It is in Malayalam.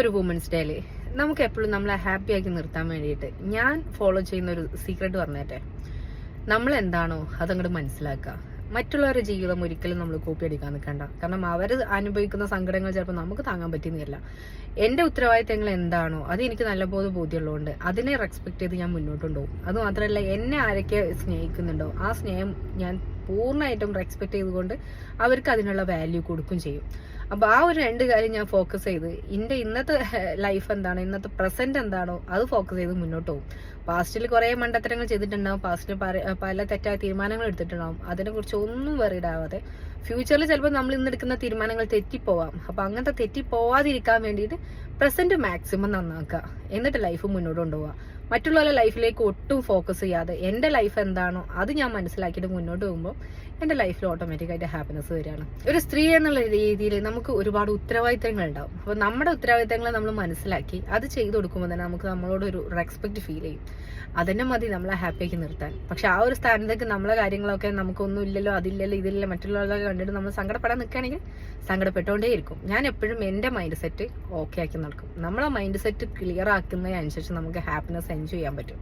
ഒരു വുമൻസ് ഡേയില് നമുക്ക് എപ്പോഴും നമ്മളെ ഹാപ്പി ആക്കി നിർത്താൻ വേണ്ടിയിട്ട് ഞാൻ ഫോളോ ചെയ്യുന്ന ഒരു സീക്രട്ട് പറഞ്ഞേട്ടെ. നമ്മൾ എന്താണോ അതങ്ങോട്ട് മനസ്സിലാക്കുക. മറ്റുള്ളവരുടെ ജീവിതം ഒരിക്കലും നമ്മൾ കോപ്പി അടിക്കാൻ നിൽക്കണ്ട. കാരണം അവർ അനുഭവിക്കുന്ന സങ്കടങ്ങൾ ചിലപ്പോൾ നമുക്ക് താങ്ങാൻ പറ്റുന്നില്ല. എന്റെ ഉത്തരവാദിത്തങ്ങൾ എന്താണോ അത് എനിക്ക് നല്ലപോലെ ബോധ്യമുള്ളതുകൊണ്ട് അതിനെ റെസ്പെക്ട് ചെയ്ത് ഞാൻ മുന്നോട്ടുണ്ടാവും. അത് മാത്രമല്ല, എന്നെ ആരൊക്കെ സ്നേഹിക്കുന്നുണ്ടോ ആ സ്നേഹം ഞാൻ പൂർണ്ണമായിട്ടും റെസ്പെക്ട് ചെയ്തുകൊണ്ട് അവർക്ക് അതിനുള്ള വാല്യൂ കൊടുക്കുകയും ചെയ്യും. അപ്പൊ ആ ഒരു രണ്ട് കാര്യം ഞാൻ ഫോക്കസ് ചെയ്ത് എന്റെ ഇന്നത്തെ ലൈഫ് എന്താണോ, ഇന്നത്തെ പ്രസന്റ് എന്താണോ അത് ഫോക്കസ് ചെയ്ത് മുന്നോട്ട് പോകും. പാസ്റ്റിൽ കുറെ മണ്ടത്തരങ്ങൾ ചെയ്തിട്ടുണ്ടാവും, പാസ്റ്റിൽ പല തെറ്റായ തീരുമാനങ്ങൾ എടുത്തിട്ടുണ്ടാവും. അതിനെ കുറിച്ച് ഒന്നും വെറിയിടാവാതെ ഫ്യൂച്ചറിൽ ചിലപ്പോൾ നമ്മൾ ഇന്ന് എടുക്കുന്ന തീരുമാനങ്ങൾ തെറ്റിപ്പോവാം. അപ്പൊ അങ്ങനത്തെ തെറ്റിപ്പോവാതിരിക്കാൻ വേണ്ടിയിട്ട് പ്രസന്റ് മാക്സിമം നന്നാക്കുക, എന്നിട്ട് ലൈഫ് മുന്നോട്ട് കൊണ്ടുപോവുക. മറ്റുള്ളവരുടെ ലൈഫിലേക്ക് ഒട്ടും ഫോക്കസ് ചെയ്യാതെ എന്റെ ലൈഫ് എന്താണോ അത് ഞാൻ മനസ്സിലാക്കിയിട്ട് മുന്നോട്ട് പോകുമ്പോൾ എന്റെ ലൈഫിൽ ഓട്ടോമാറ്റിക്കായിട്ട് ഹാപ്പിനെസ് വരികയാണ്. ഒരു സ്ത്രീ എന്നുള്ള രീതിയിൽ നമുക്ക് ഒരുപാട് ഉത്തരവാദിത്തങ്ങൾ ഉണ്ടാവും. അപ്പോൾ നമ്മുടെ ഉത്തരവാദിത്തങ്ങൾ നമ്മൾ മനസ്സിലാക്കി അത് ചെയ്തു കൊടുക്കുമ്പോൾ തന്നെ നമുക്ക് നമ്മളോട് ഒരു റെസ്പെക്ട് ഫീൽ ചെയ്യും. അതന്നെ മതി നമ്മളെ ഹാപ്പിയാക്കി നിർത്താൻ. പക്ഷെ ആ ഒരു സ്ഥാനത്തേക്ക് നമ്മളെ കാര്യങ്ങളൊക്കെ നമുക്കൊന്നും ഇല്ലല്ലോ, അതില്ലല്ലോ, ഇതില്ലല്ലോ, മറ്റുള്ളവരെ കണ്ടിട്ട് നമ്മൾ സങ്കടപ്പെടാൻ നിൽക്കുകയാണെങ്കിൽ സങ്കടപ്പെട്ടുകൊണ്ടേയിരിക്കും. ഞാൻ എപ്പോഴും എന്റെ മൈൻഡ് സെറ്റ് ഓക്കെ ആക്കി നടക്കും. നമ്മളെ മൈൻഡ് സെറ്റ് ക്ലിയർ ആക്കുന്നതിനനുസരിച്ച് നമുക്ക് ഹാപ്പിനെസ് എൻജോയ് ചെയ്യാൻ പറ്റും.